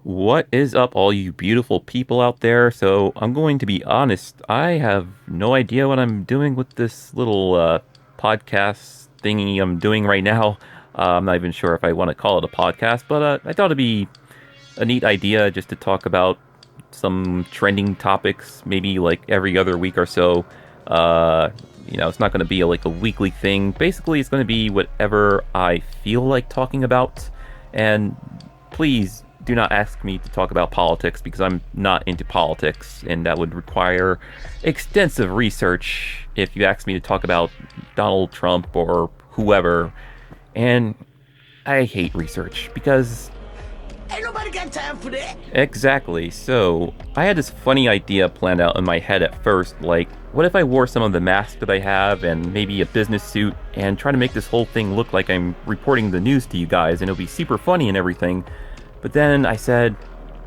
What is up, all you beautiful people out there? So, I'm going to be honest, I have no idea what I'm doing with this little podcast thingy I'm doing right now. I'm not even sure if I want to call it a podcast, but I thought it'd be a neat idea just to talk about some trending topics, maybe like every other week or so. Uh, it's not going to be like a weekly thing. Basically, it's going to be whatever I feel like talking about. And please do not ask me to talk about politics because I'm not into politics, and that would require extensive research if you ask me to talk about Donald Trump or whoever. And I hate research because ain't nobody got time for that. exactly. So I had this funny idea planned out in my head at first, like, what if I wore some of the masks that I have and maybe a business suit and try to make this whole thing look like I'm reporting the news to you guys, and it'll be super funny and everything. But then I said,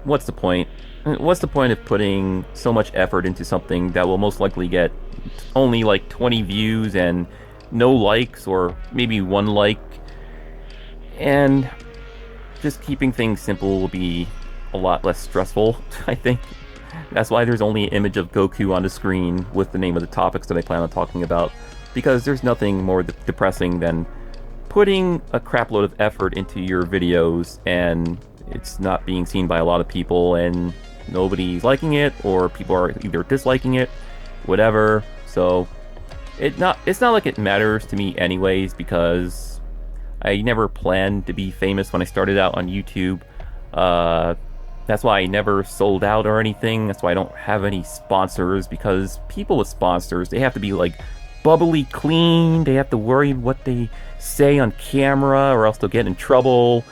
what's the point? What's the point of putting so much effort into something that will most likely get only like 20 views and no likes, or maybe one like? And just keeping things simple will be a lot less stressful, I think. That's why there's only an image of Goku on the screen with the name of the topics that I plan on talking about, because there's nothing more depressing than putting a crapload of effort into your videos and it's not being seen by a lot of people and nobody's liking it, or people are either disliking it, whatever. So it's not like it matters to me anyways, because I never planned to be famous when I started out on YouTube. That's why I never sold out or anything. That's why I don't have any sponsors, because people with sponsors, they have to be like bubbly clean. They have to worry what they say on camera or else they'll get in trouble.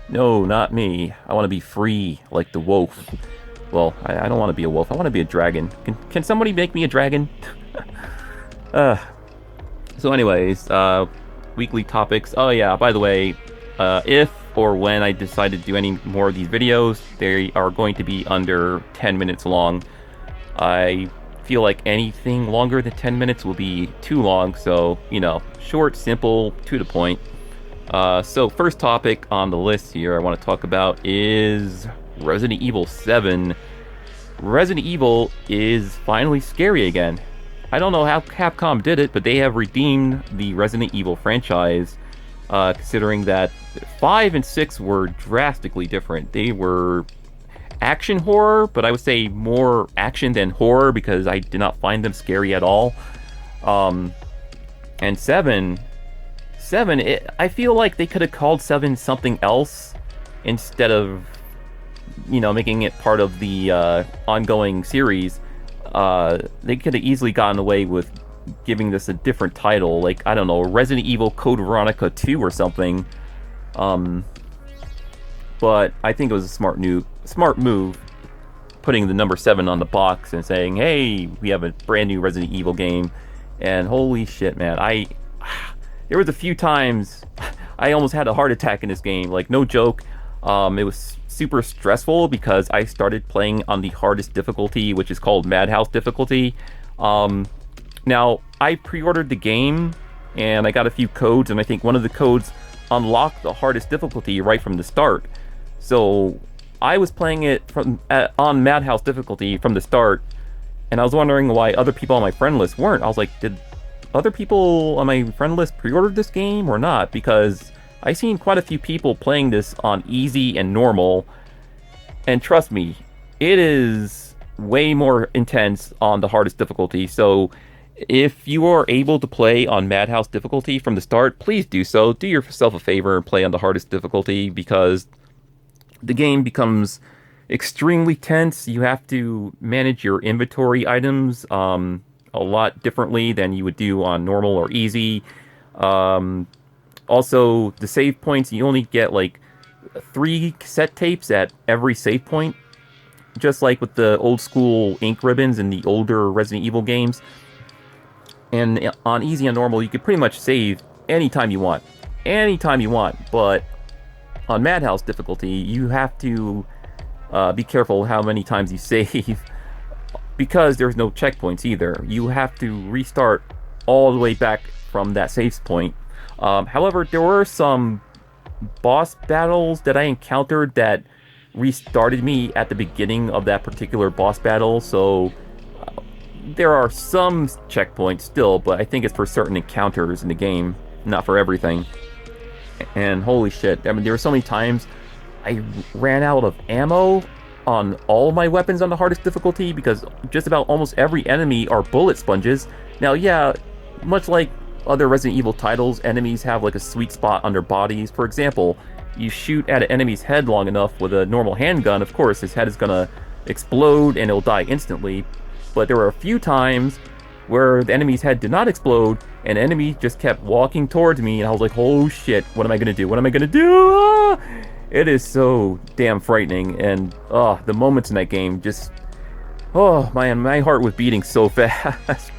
No, not me. I want to be free like the wolf. Well, I don't want to be a wolf. I want to be a dragon. Can somebody make me a dragon? So anyways, weekly topics. Oh yeah, by the way, if or when I decide to do any more of these videos, they are going to be under 10 minutes long. I feel like anything longer than 10 minutes will be too long, so, short, simple, to the point. So first topic on the list here I want to talk about is Resident Evil 7. Resident Evil is finally scary again. I don't know how Capcom did it, but they have redeemed the Resident Evil franchise, considering that 5 and 6 were drastically different. They were action horror, but I would say more action than horror because I did not find them scary at all. And 7, I feel like they could have called 7 something else instead of, making it part of the ongoing series. They could have easily gotten away with giving this a different title, like, I don't know, Resident Evil Code Veronica 2 or something. But I think it was a smart move putting the number 7 on the box and saying, hey, we have a brand new Resident Evil game. And holy shit, man, there was a few times I almost had a heart attack in this game, like, no joke. It was super stressful because I started playing on the hardest difficulty, which is called Madhouse difficulty. Now, I pre-ordered the game, and I got a few codes, and I think one of the codes unlocked the hardest difficulty right from the start. So, I was playing it on Madhouse difficulty from the start, and I was wondering why other people on my friend list weren't. I was like, did other people on my friend list pre-order this game or not? Because I've seen quite a few people playing this on easy and normal, and trust me, it is way more intense on the hardest difficulty. So if you are able to play on Madhouse difficulty from the start, please do so. Do yourself a favor and play on the hardest difficulty, because the game becomes extremely tense. You have to manage your inventory items a lot differently than you would do on normal or easy. Also, the save points, you only get like 3 cassette tapes at every save point, just like with the old school ink ribbons in the older Resident Evil games. And on easy and normal, you can pretty much save anytime you want. But on Madhouse difficulty, you have to be careful how many times you save, because there's no checkpoints either. You have to restart all the way back from that save point. However, there were some boss battles that I encountered that restarted me at the beginning of that particular boss battle, so there are some checkpoints still, but I think it's for certain encounters in the game, not for everything. And holy shit, I mean, there were so many times I ran out of ammo on all my weapons on the hardest difficulty because just about almost every enemy are bullet sponges. Now, yeah, much like other Resident Evil titles, enemies have like a sweet spot on their bodies. For example, you shoot at an enemy's head long enough with a normal handgun, of course, his head is gonna explode and it'll die instantly. But there were a few times where the enemy's head did not explode, and the enemy just kept walking towards me, and I was like, oh shit, what am I gonna do? What am I gonna do? Ah! It is so damn frightening, and the moments in that game just, oh man, my heart was beating so fast.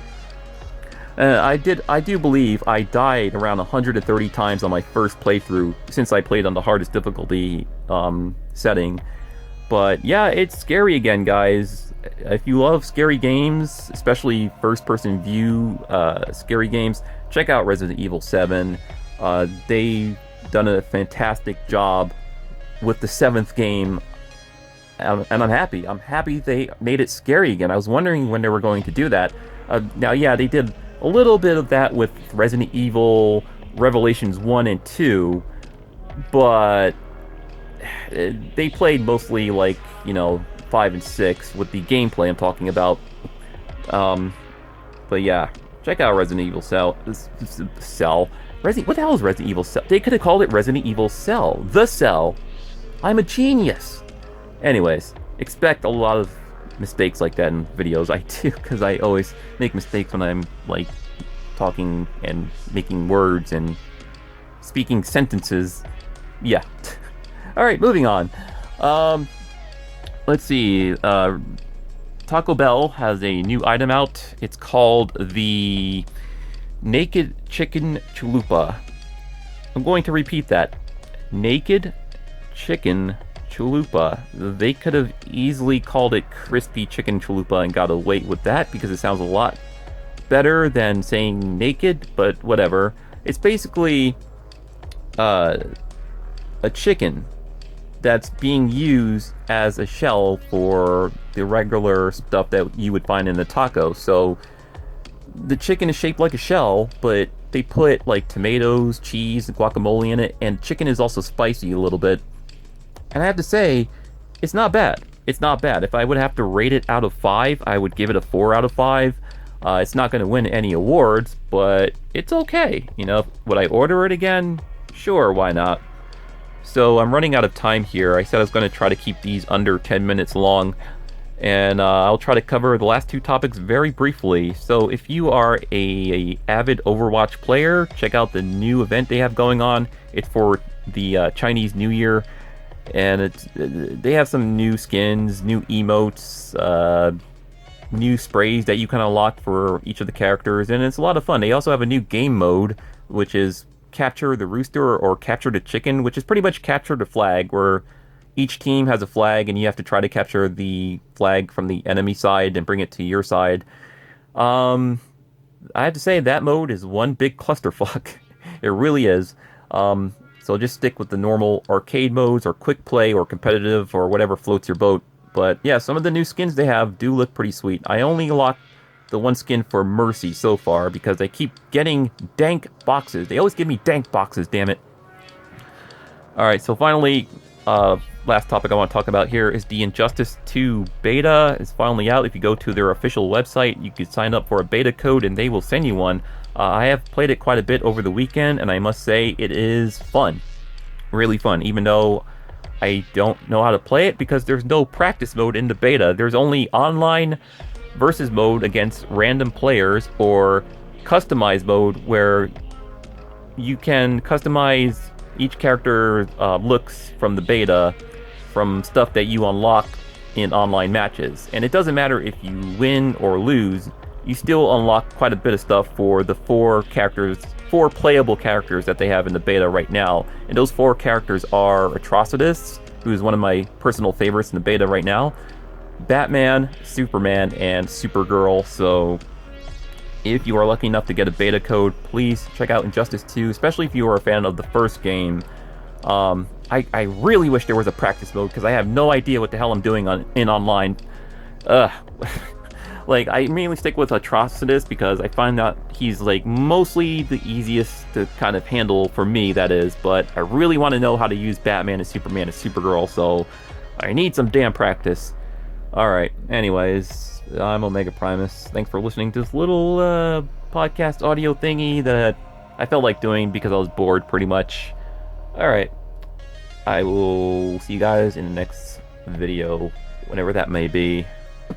I do believe I died around 130 times on my first playthrough since I played on the hardest difficulty setting. But yeah, it's scary again, guys. If you love scary games, especially first-person view scary games, check out Resident Evil 7. They've done a fantastic job with the 7th game, and I'm happy. I'm happy they made it scary again. I was wondering when they were going to do that. Now, yeah, they did a little bit of that with Resident Evil Revelations 1 and 2, but they played mostly like, 5 and 6 with the gameplay I'm talking about. But yeah, check out Resident Evil Cell. What the hell is Resident Evil Cell? They could have called it Resident Evil Cell. The Cell. I'm a genius. Anyways, expect a lot of mistakes like that in videos. I do, because I always make mistakes when I'm like talking and making words and speaking sentences. Yeah. Alright, moving on. Let's see. Taco Bell has a new item out. It's called the Naked Chicken Chalupa. I'm going to repeat that. Naked Chicken Chalupa. They could have easily called it Crispy Chicken Chalupa and got away with that because it sounds a lot better than saying naked, but whatever. It's basically a chicken that's being used as a shell for the regular stuff that you would find in a taco. So the chicken is shaped like a shell, but they put like tomatoes, cheese, and guacamole in it, and chicken is also spicy a little bit. And I have to say, it's not bad. It's not bad. If I would have to rate it out of 5, I would give it a 4 out of 5. It's not going to win any awards, but it's okay. Would I order it again? Sure, why not? So I'm running out of time here. I said I was going to try to keep these under 10 minutes long, and I'll try to cover the last 2 topics very briefly. So if you are a avid Overwatch player, check out the new event they have going on. It's for the Chinese New Year, and they have some new skins, new emotes, new sprays that you can unlock for each of the characters, and it's a lot of fun. They also have a new game mode, which is Capture the Rooster or Capture the Chicken, which is pretty much Capture the Flag, where each team has a flag and you have to try to capture the flag from the enemy side and bring it to your side. I have to say that mode is one big clusterfuck. It really is. So just stick with the normal arcade modes or quick play or competitive or whatever floats your boat. But yeah, some of the new skins they have do look pretty sweet. I only locked the one skin for Mercy so far because I keep getting dank boxes. They always give me dank boxes, damn it. Alright, so finally, last topic I want to talk about here is the Injustice 2 beta. It's finally out. If you go to their official website, you can sign up for a beta code and they will send you one. I have played it quite a bit over the weekend, and I must say it is fun. Really fun, even though I don't know how to play it because there's no practice mode in the beta. There's only online versus mode against random players, or customized mode where you can customize each character looks from the beta from stuff that you unlock in online matches. And it doesn't matter if you win or lose, you still unlock quite a bit of stuff for the 4 playable characters that they have in the beta right now. And those 4 characters are Atrocitus, who is one of my personal favorites in the beta right now, Batman, Superman, and Supergirl. So if you are lucky enough to get a beta code, please check out Injustice 2, especially if you are a fan of the first game. I really wish there was a practice mode, because I have no idea what the hell I'm doing in online. Ugh. Like, I mainly stick with Atrocitus because I find that he's, like, mostly the easiest to kind of handle for me, that is, but I really want to know how to use Batman and Superman and Supergirl, so I need some damn practice. Alright, anyways, I'm Omega Primus. Thanks for listening to this little, podcast audio thingy that I felt like doing because I was bored, pretty much. Alright, I will see you guys in the next video, whenever that may be.